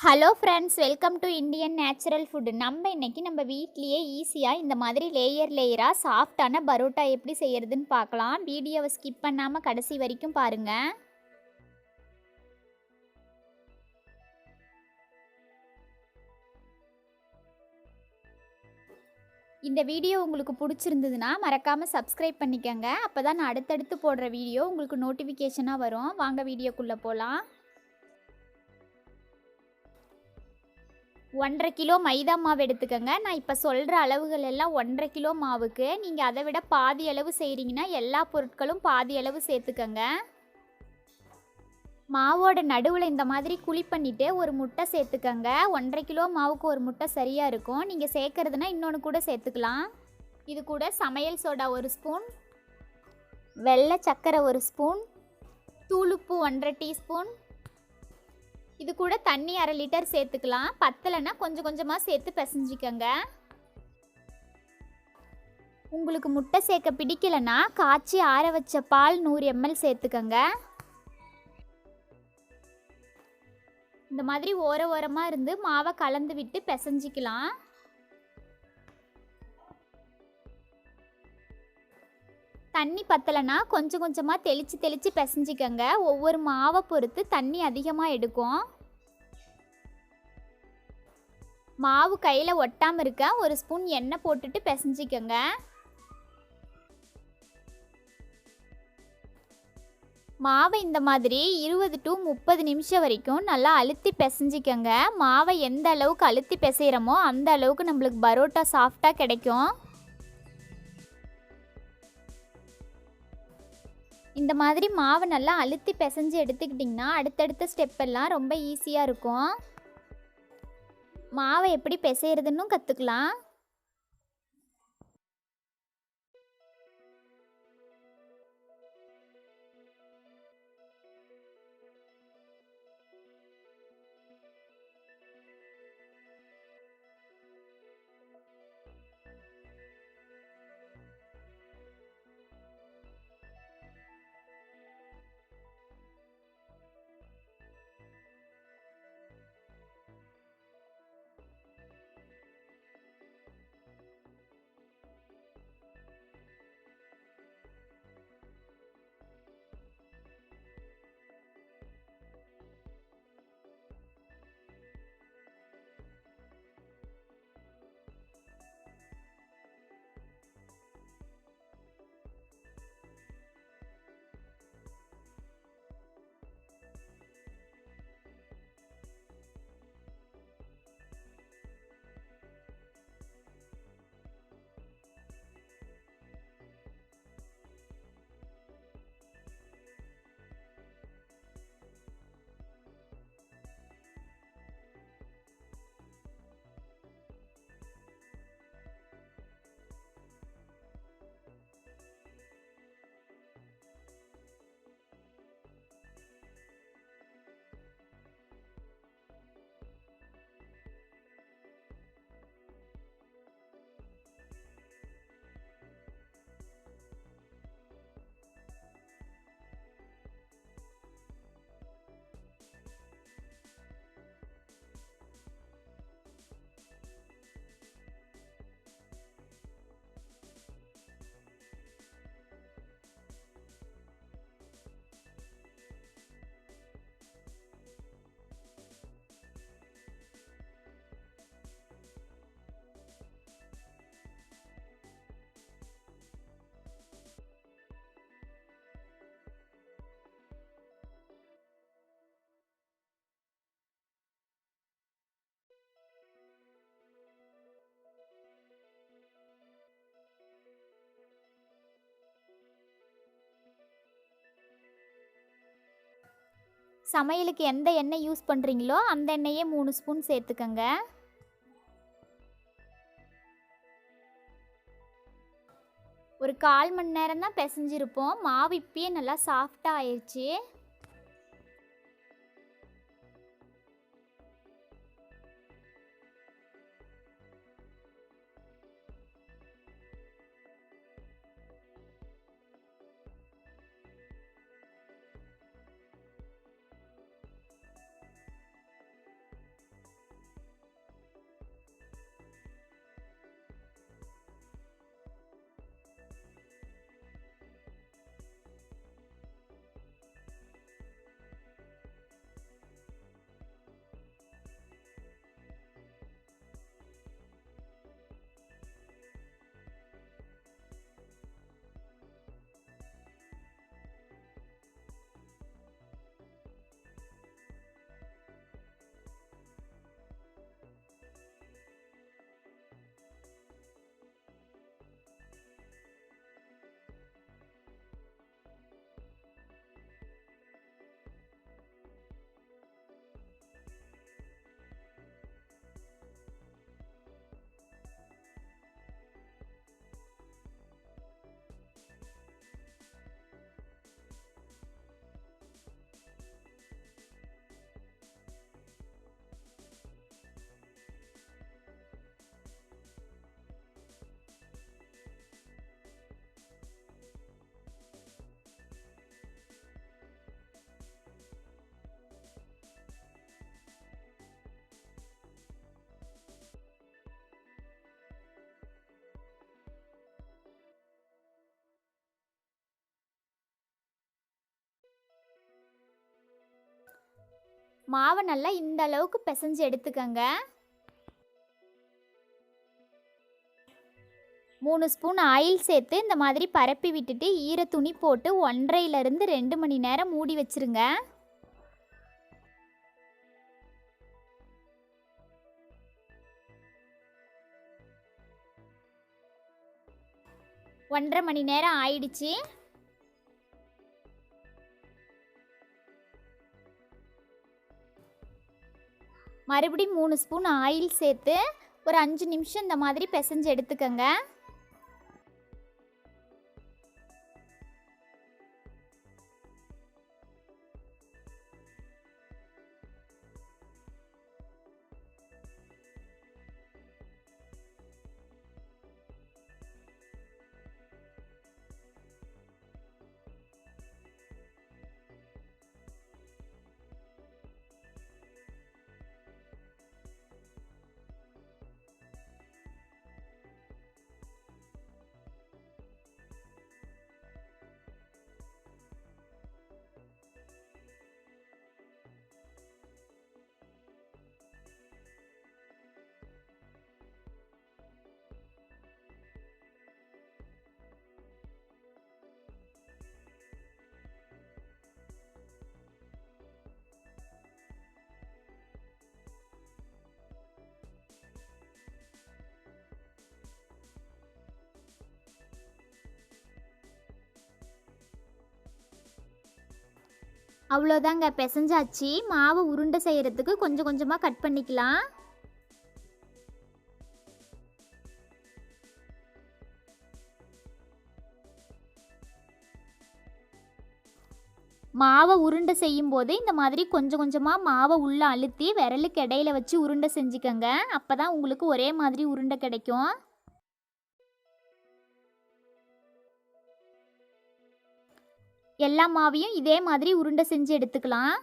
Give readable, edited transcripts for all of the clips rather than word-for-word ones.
Hello friends, welcome to Indian natural food. நம்ம இன்றைக்கி நம்ம வீட்லேயே ஈஸியாக இந்த மாதிரி லேயராக சாஃப்டான பரோட்டா எப்படி செய்கிறதுன்னு பார்க்கலாம். வீடியோவை ஸ்கிப் பண்ணாமல் கடைசி வரைக்கும் பாருங்கள். இந்த வீடியோ உங்களுக்கு பிடிச்சிருந்ததுன்னா மறக்காமல் சப்ஸ்கிரைப் பண்ணிக்கோங்க. அப்போ தான் நான் அடுத்தடுத்து போடுற வீடியோ உங்களுக்கு நோட்டிஃபிகேஷனாக வரும். வாங்க வீடியோக்குள்ளே போகலாம். 1.5 கிலோ மைதா மாவு எடுத்துக்கோங்க. நான் இப்போ சொல்கிற அளவுகள் எல்லாம் 1.5 கிலோ மாவுக்கு. நீங்கள் அதை விட பாதி அளவு செய்கிறீங்கன்னா எல்லா பொருட்களும் பாதி அளவு சேர்த்துக்கோங்க. மாவோட நடுவில் இந்த மாதிரி குழி பண்ணிவிட்டு ஒரு முட்டை சேர்த்துக்கோங்க. 1.5 கிலோ மாவுக்கு ஒரு முட்டை சரியாக இருக்கும். நீங்கள் சேர்க்குறதுனா இன்னொன்று கூட சேர்த்துக்கலாம். இது கூட சமையல் சோடா 1 ஸ்பூன், வெள்ளை சர்க்கரை 1 ஸ்பூன், தூளுப்பு 1.5 டீஸ்பூன், இது கூட தண்ணி 1/2 லிட்டர் சேர்த்துக்கலாம். பத்தலைன்னா கொஞ்சம் கொஞ்சமாக சேர்த்து பிசைஞ்சிக்கோங்க. உங்களுக்கு முட்டை சேர்க்க பிடிக்கலைன்னா காய்ச்சி ஆற வச்ச பால் 100 ml சேர்த்துக்கோங்க. இந்த மாதிரி ஓரமாக இருந்து மாவை கலந்து விட்டு பிசைஞ்சிக்கலாம். தண்ணி பத்தலைன்னா கொஞ்சம் கொஞ்சமாக தெளித்து பிசைஞ்சிக்கோங்க. ஒவ்வொரு மாவை பொறுத்து தண்ணி அதிகமாக எடுக்கும். மாவு கையில் ஒட்டாமல் இருக்க 1 ஸ்பூன் எண்ணெய் போட்டுட்டு பிசைஞ்சிக்கோங்க. மாவை இந்த மாதிரி 20 to 30 நிமிஷம் வரைக்கும் நல்லா அழுத்தி பிசைஞ்சிக்கோங்க. மாவை எந்த அளவுக்கு அழுத்தி பிசைகிறோமோ அந்த அளவுக்கு நம்மளுக்கு பரோட்டா சாஃப்டாக கிடைக்கும். இந்த மாதிரி மாவை நல்லா அழுத்தி பிசைஞ்சு எடுத்துக்கிட்டிங்கன்னா அடுத்தடுத்த ஸ்டெப் எல்லாம் ரொம்ப ஈஸியாக இருக்கும். மாவை எப்படி பிசைகிறதுன்னு கற்றுக்கலாம். சமையலுக்கு எந்த எண்ணெய் யூஸ் பண்ணுறீங்களோ அந்த எண்ணெயே 3 ஸ்பூன் சேர்த்துக்கோங்க. ஒரு 1/4 மணி நேரம் தான் பிசைஞ்சிருப்போம். மாவு இப்பயே நல்லா சாஃப்டாக ஆயிடுச்சு. மாவை நல்லா இந்த அளவுக்கு பிசைஞ்சு எடுத்துக்கங்க. 3 ஸ்பூன் ஆயில் சேர்த்து இந்த மாதிரி பரப்பி விட்டுட்டு ஈர துணி போட்டு 1.5லிருந்து 2 மணி நேரம் மூடி வச்சிருங்க. 1.5 மணி நேரம் ஆயிடுச்சு. மறுபடியும் 3 ஸ்பூன் ஆயில் சேர்த்து ஒரு 5 நிமிஷம் இந்த மாதிரி பிசைஞ்சு எடுத்துக்கங்க. அவ்வளோதாங்க, பிசைஞ்சாச்சு. மாவை உருண்டை செய்கிறதுக்கு கொஞ்சம் கொஞ்சமாக கட் பண்ணிக்கலாம். மாவை உருண்டை செய்யும்போது இந்த மாதிரி கொஞ்சம் கொஞ்சமாக மாவை உள்ளே அழுத்தி விரலுக்கு இடையில வச்சு உருண்டை செஞ்சுக்கோங்க. அப்போ தான் உங்களுக்கு ஒரே மாதிரி உருண்டை கிடைக்கும். எல்லா மாவையும் இதே மாதிரி உருண்டை செஞ்சு எடுத்துக்கலாம்.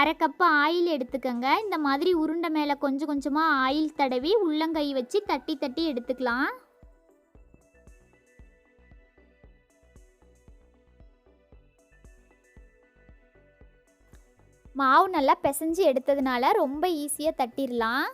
அரை கப்பு ஆயில் எடுத்துக்கங்க. இந்த மாதிரி உருண்டை மேலே கொஞ்சம் கொஞ்சமாக ஆயில் தடவி உள்ளங்கை வச்சு தட்டி தட்டி எடுத்துக்கலாம். மாவு நல்லா பிசைஞ்சு எடுத்ததுனால ரொம்ப ஈஸியாக தட்டிடலாம்.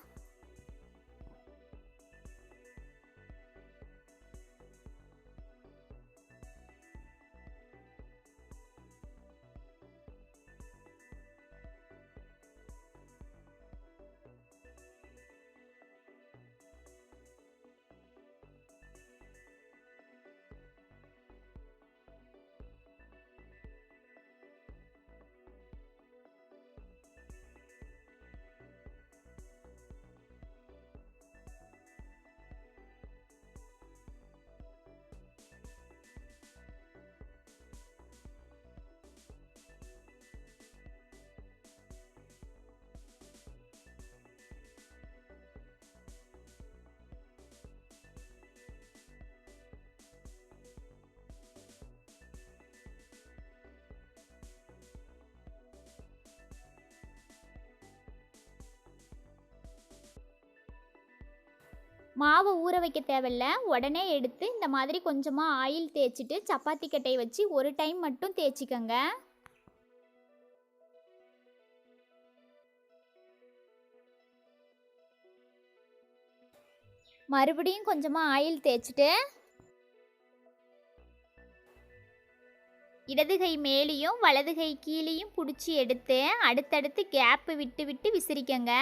மாவை ஊற வைக்க தேவையில்ல. உடனே எடுத்து இந்த மாதிரி கொஞ்சமாக ஆயில் தேய்ச்சிட்டு சப்பாத்தி கட்டையை வச்சு ஒரு டைம் மட்டும் தேய்ச்சிக்கங்க. மறுபடியும் கொஞ்சமாக ஆயில் தேய்ச்சிட்டு இடது கை மேலேயும் வலது கை கீழேயும் பிடிச்சி எடுத்து அடுத்தடுத்து கேப்பு விட்டு விட்டு விசிறிக்கங்க.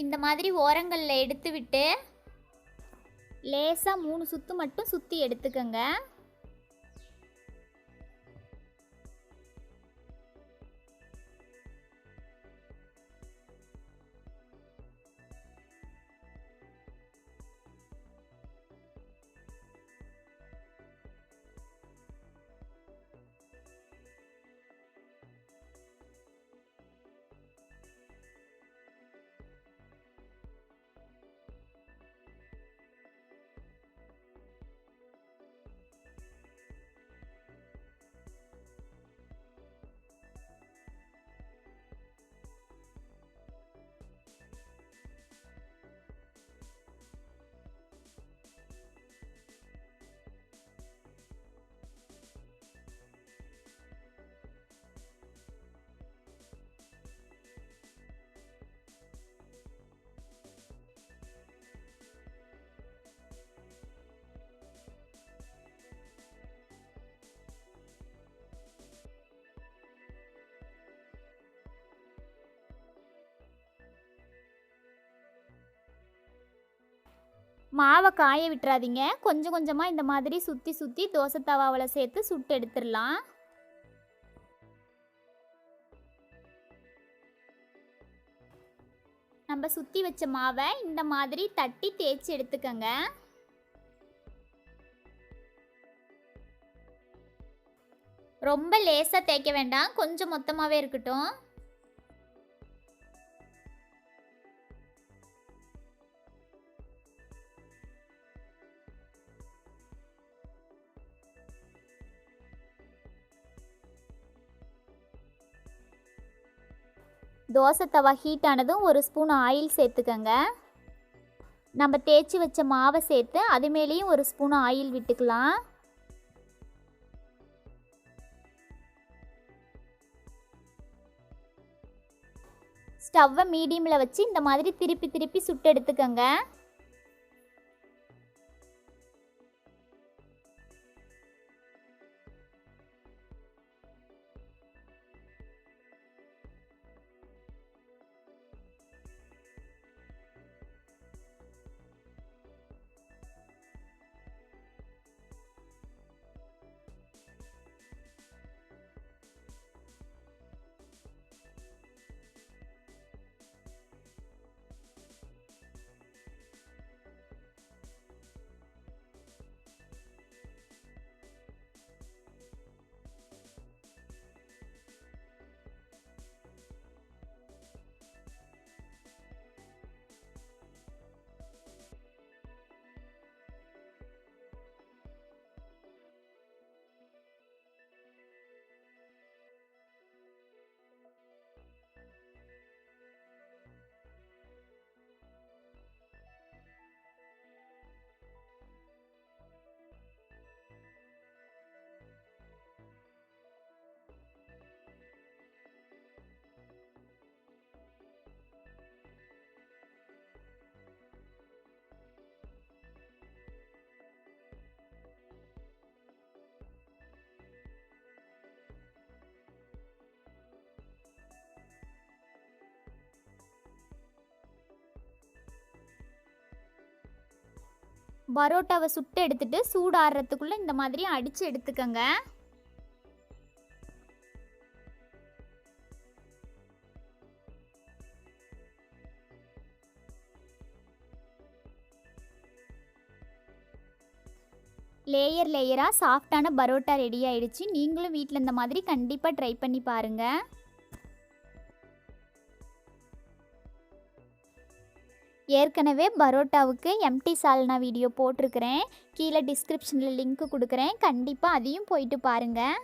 இந்த மாதிரி ஓரங்களில் எடுத்து விட்டு லேசாக 3 சுற்று மட்டும் சுற்றி எடுத்துக்கங்க. மாவை காய விட்டுறாதீங்க. கொஞ்சம் கொஞ்சமாக இந்த மாதிரி சுற்றி சுற்றி தோசை தவாவில் சேர்த்து சுட்டு எடுத்துடலாம். நம்ம சுற்றி வச்ச மாவை இந்த மாதிரி தட்டி தேய்ச்சி எடுத்துக்கங்க. ரொம்ப லேசாக தேய்க்க வேண்டாம், கொஞ்சம் மொத்தமாகவே இருக்கட்டும். தோசை தவா ஹீட் ஆனதும் 1 ஸ்பூன் ஆயில் சேர்த்துக்கங்க. நம்ம தேய்ச்சி வச்ச மாவை சேர்த்து அது மேலேயும் 1 ஸ்பூன் ஆயில் விட்டுக்கலாம். ஸ்டவ்வை மீடியமில் வச்சு இந்த மாதிரி திருப்பி திருப்பி சுட்டு எடுத்துக்கங்க. பரோட்டாவை சுட்டு எடுத்துட்டு சூடாடுறதுக்குள்ளே இந்த மாதிரி அடித்து எடுத்துக்கங்க. லேயர் லேயராக சாஃப்டான பரோட்டா ரெடி ஆயிடுச்சு. நீங்களும் வீட்டில் இந்த மாதிரி கண்டிப்பாக ட்ரை பண்ணி பாருங்கள். ஏற்கனவே பரோட்டாவுக்கு எம்டி சால்னா வீடியோ போட்டிருக்கிறேன், கீழே டிஸ்கிரிப்ஷனில் லிங்க் கொடுக்குறேன், கண்டிப்பாக அதையும் போயிட்டு பாருங்கள்.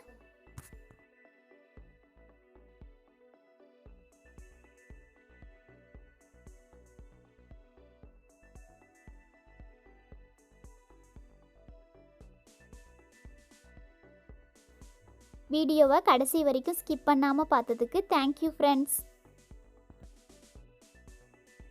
வீடியோவை கடைசி வரைக்கும் ஸ்கிப் பண்ணாமல் பார்த்ததுக்கு தேங்க்யூ ஃப்ரெண்ட்ஸ்.